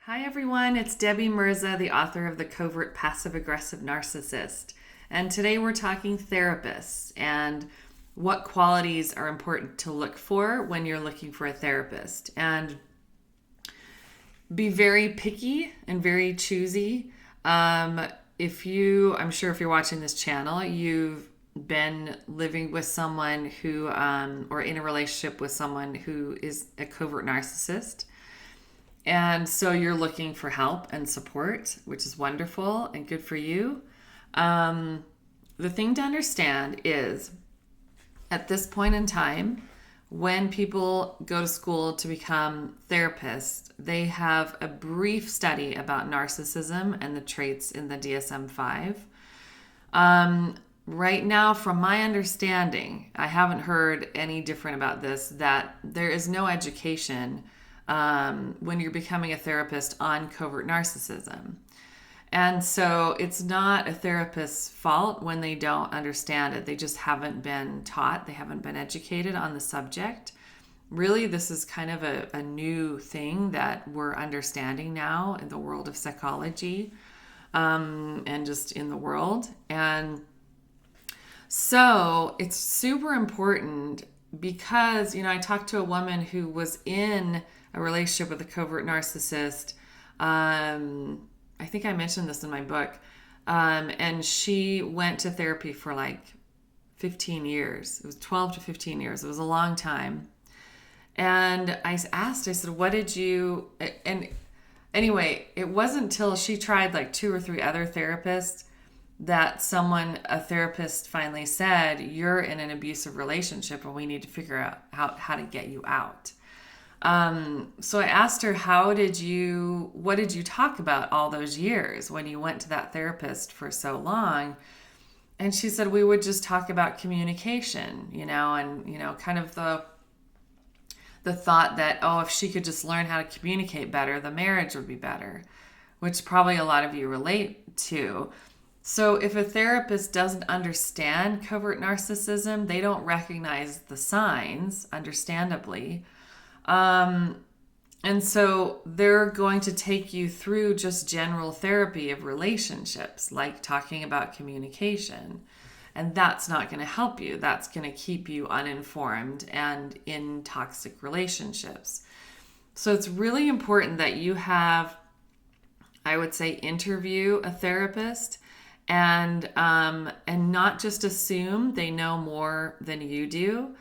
Hi everyone, it's Debbie Mirza, the author of The Covert Passive Aggressive Narcissist. And today we're talking therapists and what qualities are important to look for when you're looking for a therapist. And be very picky and very choosy. I'm sure if you're watching this channel, you've been living with someone who, or in a relationship with someone who is a covert narcissist. And so you're looking for help and support, which is wonderful and good for you. The thing to understand is at this point in time, when people go to school to become therapists, they have a brief study about narcissism and the traits in the DSM-5. Right now, from my understanding, I haven't heard any different about this, that there is no education when you're becoming a therapist on covert narcissism. And so it's not a therapist's fault when they don't understand it. They just haven't been taught. They haven't been educated on the subject. Really, this is kind of a new thing that we're understanding now in the world of psychology, and just in the world. And so it's super important because, I talked to a woman who was in a relationship with a covert narcissist. I think I mentioned this in my book. And she went to therapy for like 15 years. It was 12 to 15 years. It was a long time. And I said, what did you, and anyway, it wasn't until she tried like 2 or 3 other therapists that a therapist finally said, you're in an abusive relationship and we need to figure out how to get you out. So I asked her, what did you talk about all those years when you went to that therapist for so long? And she said, we would just talk about communication, and, kind of the thought that, if she could just learn how to communicate better, the marriage would be better, which probably a lot of you relate to. So if a therapist doesn't understand covert narcissism, they don't recognize the signs, understandably. And so they're going to take you through just general therapy of relationships, like talking about communication. And that's not going to help you. That's going to keep you uninformed and in toxic relationships. So it's really important that you have, I would say, interview a therapist and not just assume they know more than you do.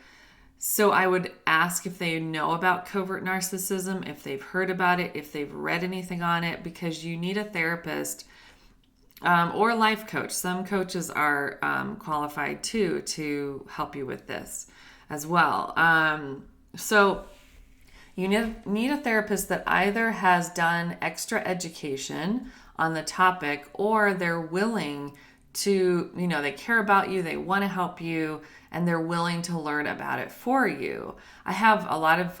So I would ask if they know about covert narcissism, if they've heard about it, if they've read anything on it, because you need a therapist or a life coach. Some coaches are qualified too to help you with this as well. So you need a therapist that either has done extra education on the topic, or they're willing to, they care about you, they want to help you, and they're willing to learn about it for you. I have a lot of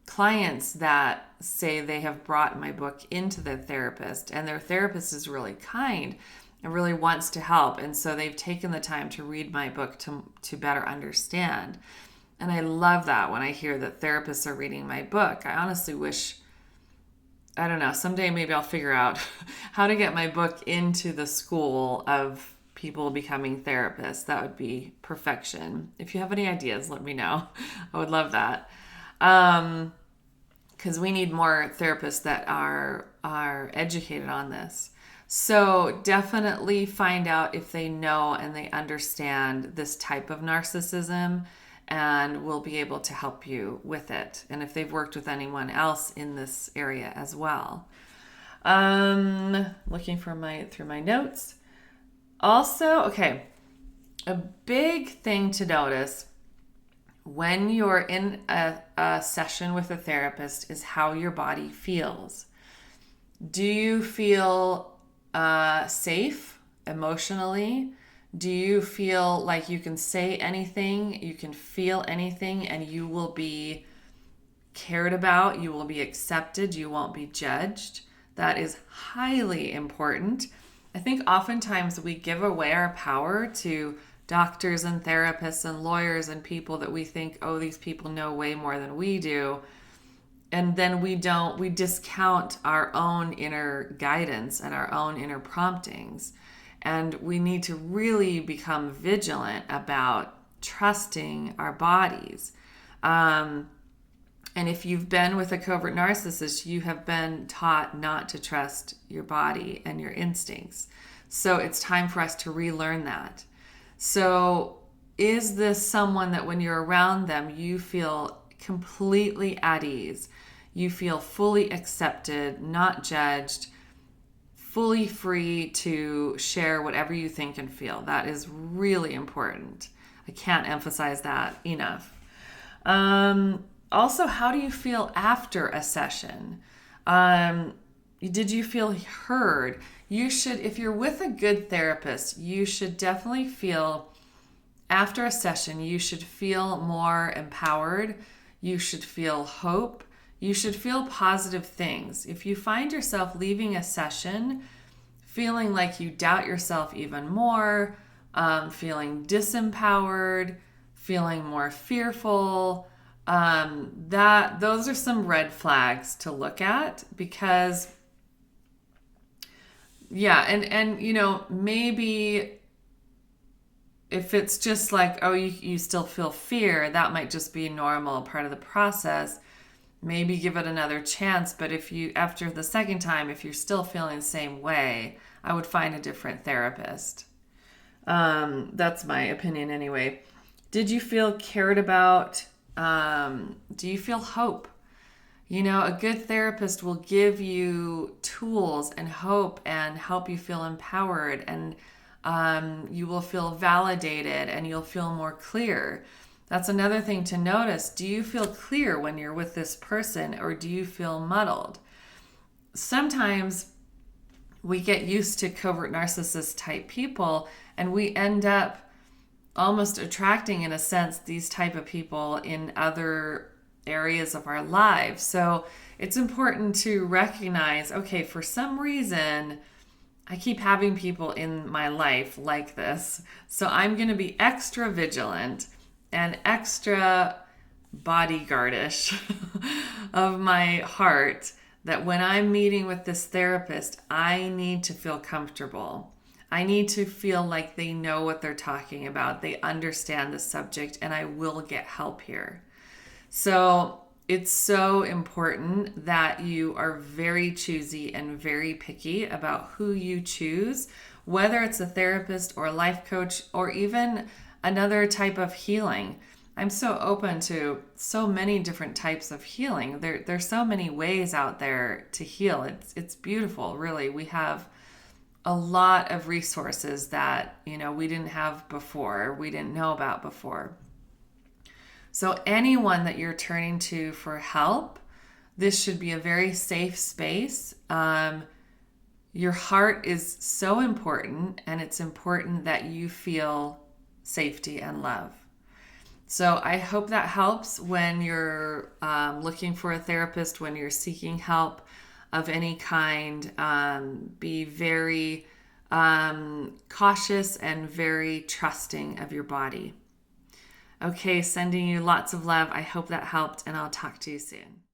clients that say they have brought my book into their therapist, and their therapist is really kind and really wants to help. And so they've taken the time to read my book to better understand. And I love that when I hear that therapists are reading my book. I honestly wish, I don't know, someday maybe I'll figure out how to get my book into the school of people becoming therapists. That would be perfection. If you have any ideas, let me know. I would love that. Because we need more therapists that are educated on this. So definitely find out if they know and they understand this type of narcissism, and will be able to help you with it. And if they've worked with anyone else in this area as well. Looking through my notes. Also, a big thing to notice when you're in a session with a therapist is how your body feels. Do you feel safe emotionally? Do you feel like you can say anything, you can feel anything, and you will be cared about, you will be accepted, you won't be judged? That is highly important. I think oftentimes we give away our power to doctors and therapists and lawyers and people that we think, these people know way more than we do. and then we discount our own inner guidance and our own inner promptings. And we need to really become vigilant about trusting our bodies. And if you've been with a covert narcissist, you have been taught not to trust your body and your instincts. So it's time for us to relearn that. So is this someone that when you're around them, you feel completely at ease? You feel fully accepted, not judged, fully free to share whatever you think and feel. That is really important. I can't emphasize that enough. Also, how do you feel after a session? Did you feel heard? You should, if you're with a good therapist, you should definitely feel, after a session, you should feel more empowered. You should feel hope. You should feel positive things. If you find yourself leaving a session feeling like you doubt yourself even more, feeling disempowered, feeling more fearful, those are some red flags to look at, because and maybe if it's just like, oh, you still feel fear, that might just be normal, part of the process. Maybe give it another chance. But if you, after the second time, if you're still feeling the same way, I would find a different therapist. That's my opinion anyway. Did you feel cared about? Do you feel hope? A good therapist will give you tools and hope and help you feel empowered, and you will feel validated and you'll feel more clear. That's another thing to notice. Do you feel clear when you're with this person, or do you feel muddled? Sometimes we get used to covert narcissist type people, and we end up almost attracting, in a sense, these type of people in other areas of our lives. So it's important to recognize, okay, for some reason, I keep having people in my life like this. So I'm going to be extra vigilant and extra bodyguardish of my heart, that when I'm meeting with this therapist, I need to feel comfortable. I need to feel like they know what they're talking about. They understand the subject, and I will get help here. So it's so important that you are very choosy and very picky about who you choose, whether it's a therapist or a life coach or even another type of healing. I'm so open to so many different types of healing. There's so many ways out there to heal. It's beautiful, really. We have a lot of resources that, we didn't have before, we didn't know about before. So anyone that you're turning to for help, this should be a very safe space. Your heart is so important, and it's important that you feel safety and love. So I hope that helps when you're looking for a therapist, when you're seeking help of any kind. Be very cautious and very trusting of your body. Okay, sending you lots of love. I hope that helped, and I'll talk to you soon.